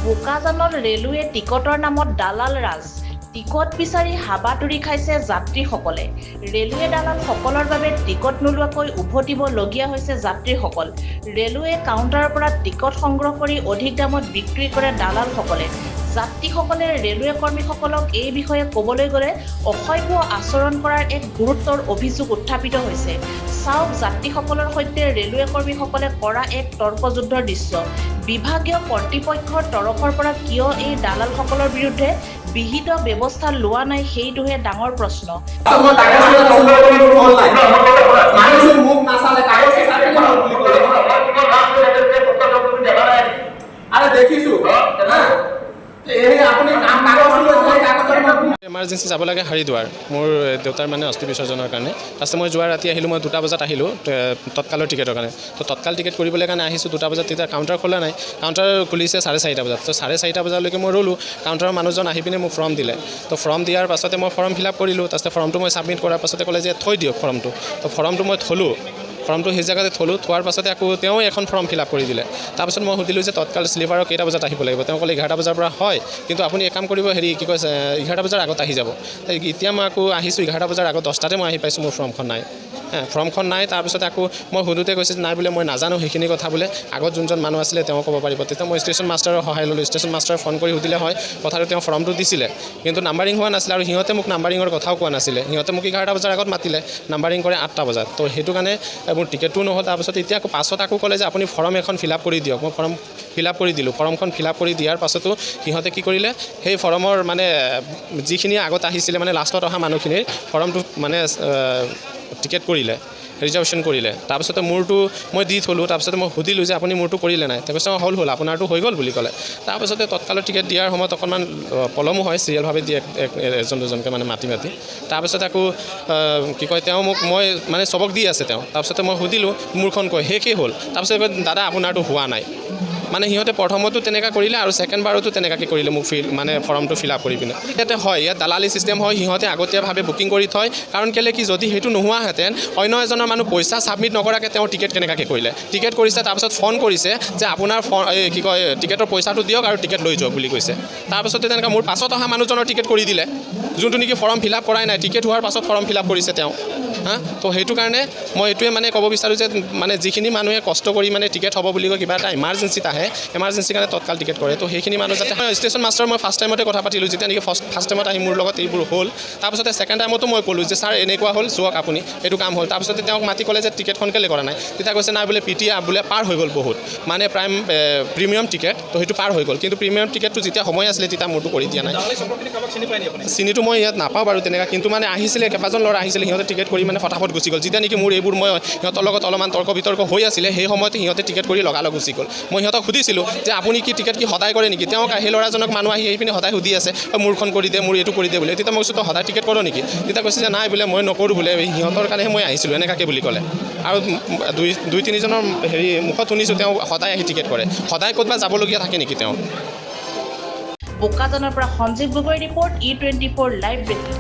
বোকাজানৰ railway টিকটৰ নামত দালাল ৰাজ। টিকট বিচাৰি হাবাতুৰি খাইছে যাত্ৰীসকলে। ৰেলৱে দালালসকলৰ বাবে টিকট নোলোৱাকৈ উভতিবলগীয়া হৈছে যাত্ৰীসকল। ৰেলৱে কাউণ্টাৰৰ পৰা টিকট সংগ্ৰহ কৰি অধিক দামত বিক্ৰী কৰে দালালসকলে। যাত্ৰীসকলে ৰেলৱে কৰ্মীসকলক এই বিষয়ে ক'বলৈ গ'লে অসভ্য আচৰণ কৰাৰ এক গুৰুতৰ অভিযোগ উত্থাপিত হৈছে। চাওক যাত্ৰীসকলৰ সৈতে ৰেলৱে কৰ্মীসকলে কৰা এক তৰ্কযুদ্ধৰ দৃশ্য। বিভাগীয় কৰ্তৃপক্ষৰ তৰফৰ পৰা কিয় এই দালালসকলৰ বিৰুদ্ধে বিহিত ব্যৱস্থা লোৱা নাই সেইটোহে ডাঙৰ প্ৰশ্ন। এমাৰ্জেঞ্চি যাব লাগে হাৰিদ্বাৰ মোৰ দেউতাৰ মানে অস্থি বিসৰ্জনৰ কাৰণে। ফাৰ্ষ্টে মই যোৱা ৰাতি আহিলোঁ, মই 2টা বজাত আহিলোঁ তৎকালৰ টিকেটৰ কাৰণে। তো তৎকাল টিকেট কৰিবলৈ কাৰণে আহিছোঁ 2টা বজাত, তেতিয়া কাউণ্টাৰ খোলা নাই। কাউণ্টাৰ খুলিছে 4:30 বজাত। তো 4:30 বজালৈকে মই ৰ'লোঁ। কাউণ্টাৰৰ মানুহজন আহি পিনে মোক ফৰ্ম দিলে। তো ফৰ্ম দিয়াৰ পাছতে মই ফৰ্ম ফিল আপ কৰিলোঁ। তাৰপিছতে ফৰ্মটো মই ছাবমিট কৰাৰ পাছতে ক'লে যে থৈ দিয়ক ফৰ্মটো। তো ফৰ্মটো মই থলোঁ। ফৰ্মটো সেই জেগাতে থলোঁ। থোৱাৰ পাছতে আকৌ তেওঁ এখন ফৰ্ম ফিল আপ কৰি দিলে। তাৰপাছত মই সুধিলোঁ যে তৎকাল শ্লিপাৰৰ কেইটা বজাত আহিব লাগিব। তেওঁ ক'লে 11টা বজাৰ পৰা হয়, কিন্তু আপুনি এক কাম কৰিব, কি কৈছে 11টা বজাৰ আগত আহি যাব। এতিয়া মই আকৌ আহিছোঁ 11টা বজাৰ আগত, 10টাতে মই আহি পাইছোঁ, মোৰ ফৰ্মখন নাই। ফৰ্মখন নাই। তাৰপিছত আকৌ মই সুধোঁতে কৈছে নাই বোলে, মই নাজানো সেইখিনি কথা বোলে, আগত যোনজন মানুহ আছিলে তেওঁ ক'ব পাৰিব। তেতিয়া মই ষ্টেচন মাষ্টাৰৰ সহায় ল'লোঁ। ষ্টেচন মাষ্টাৰক ফোন কৰি সুধিলে হয় কথাটো, তেওঁ ফৰ্মটো দিছিলে কিন্তু নাম্বাৰিং হোৱা নাছিলে, আৰু সিহঁতে মোক নাম্বাৰিঙৰ কথাও কোৱা নাছিলে। সিহঁতে মোক 11টা বজাৰ আগত মাতিলে, নাম্বাৰিং কৰে 8টা বজাত। তো সেইটো কাৰণে মোৰ টিকেটটো নহ'ল। তাৰপাছত এতিয়া আকৌ পাছত আকৌ ক'লে যে আপুনি ফৰ্ম এখন ফিল আপ কৰি দিয়ক। মই ফৰ্ম ফিল আপ কৰি দিলোঁ। ফৰ্মখন ফিল আপ কৰি দিয়াৰ পাছতো সিহঁতে কি কৰিলে, সেই ফৰ্মৰ মানে যিখিনি আগত আহিছিলে, মানে লাষ্টত অহা মানুহখিনিৰ ফৰ্মটো মানে টিকেট কৰিলে, ৰিজাৰ্ভেশ্যন কৰিলে। তাৰপিছতে মোৰটো মই দি থ'লোঁ। তাৰপিছতে মই সুধিলোঁ যে আপুনি মোৰটো কৰিলে নাই। তাৰপিছত হ'ল আপোনাৰটো হৈ গ'ল বুলি ক'লে। তাৰপিছতে তৎকালৰ টিকেট দিয়াৰ সময়ত অকণমান পলমো হয়, চিৰিয়েলভাৱে দিয়ে এজন দুজনকৈ মানে মাতি। তাৰপিছতে আকৌ কি কয়, তেওঁ মোক মই মানে চবক দি আছে তেওঁ। তাৰপিছতে মই সুধিলোঁ মোৰখন কয় শেষেই হ'ল। তাৰপিছত কয় দাদা আপোনাৰটো হোৱা নাই। মানে সিহঁতে প্ৰথমতো তেনেকুৱা কৰিলে আৰু ছেকেণ্ড বাৰতো তেনেকুৱাকৈ কৰিলে মোক মানে ফৰ্মটো ফিল আপ কৰি পিনে। ইয়াতে হয়, ইয়াত দালালি ছিষ্টেম হয়। সিহঁতে আগতীয়াভাৱে বুকিং কৰি থয়। কাৰণ কেলৈ কি, যদি সেইটো নোহোৱাহেঁতেন অন্য এজনৰ মানুহ পইচা ছাবমিট নকৰাকৈ তেওঁ টিকেট কেনেকুৱাকৈ কৰিলে। টিকেট কৰিছে, তাৰপিছত ফোন কৰিছে যে আপোনাৰ কি কয় টিকেটৰ পইচাটো দিয়ক আৰু টিকেট লৈ যাওক বুলি কৈছে। তাৰপিছতে তেনেকৈ মোৰ পাছত অহা মানুহজনৰ টিকেট কৰি দিলে, যোনটো নেকি ফৰ্ম ফিল আপ কৰাই নাই। টিকেট হোৱাৰ পাছত ফৰ্ম ফিল আপ কৰিছে তেওঁ। তো সেইটো কাৰণে মই এইটোৱে মানে ক'ব বিচাৰোঁ যে মানে যিখিনি মানুহে কষ্ট কৰি মানে টিকেট হ'ব বুলি কয়, কিবা এটা ইমাৰ্জেঞ্চিত আহে, এমাৰ্জেঞ্চিৰ কাৰণে তৎকাল টিকেট কৰে। তো সেইখিনি মানুহ যাতে ষ্টেচন মাষ্টাৰ মই ফাৰ্ষ্ট টাইমতে কথা পাতিলোঁ, যেতিয়া নেকি ফাৰ্ষ্ট টাইমত আহি মোৰ লগত এইবোৰ হ'ল। তাৰপিছতে ছেকেণ্ড টাইমতো মই ক'লোঁ যে ছাৰ এনেকুৱা হ'ল, চাওক আপুনি এইটো কাম হ'ল। তাৰপিছতে তেওঁক মাতি ক'লে যে টিকেটখন কেলৈ কৰা নাই। তেতিয়া কৈছে নাই বোলে PTA বোলে পাৰ হৈ গ'ল বহুত, মানে প্ৰিমিয়াম টিকেট। তো সেইটো পাৰ হৈ গ'ল, কিন্তু প্ৰিমিয়াম টিকেটটো যেতিয়া সময় আছিলে তেতিয়া মোৰটো কৰি দিয়া নাই। চিনিটো মই ইয়াত নাপাওঁ বাৰু তেনেকুৱা, কিন্তু মানে আহিছিলে কেইবাজন ল'ৰা আহিছিলে, সিহঁতে টিকেট কৰি মানে ফটাফট গুচি গ'ল। যেতিয়া নেকি মোৰ এইবোৰ মই সিহঁতৰ লগত অলপমান তৰ্ক বিতৰ্ক হৈ আছিলে, সেই সময়তে সিহঁতে টিকেট কৰি লগালগ গুচি গ'ল। মই সিহঁতক সুধিছিলোঁ যে আপুনি কি টিকেট কি সদায় কৰে নেকি। তেওঁক সেই ল'ৰাজনক মানুহ আহি পিনে সদায় সুধি আছে, মোৰখন কৰি দে, মোৰ এইটো কৰি দে বোলে। তেতিয়া মই কৈছোঁ তই সদায় টিকেট কৰ নেকি। তেতিয়া কৈছে যে নাই বোলে মই নকৰোঁ বোলে, সিহঁতৰ কাৰণেহে মই আহিছিলোঁ, এনেকুৱাকৈ বুলি ক'লে। আৰু 2-3জনৰ মুখত শুনিছোঁ তেওঁ সদায় আহি টিকেট কৰে। সদায় ক'ৰবাত যাবলগীয়া থাকে নেকি তেওঁ। বোকাজানৰ পৰা সঞ্জীৱ গগৈৰ ৰিপৰ্ট, E24 লাইভ ব্ৰেকিং।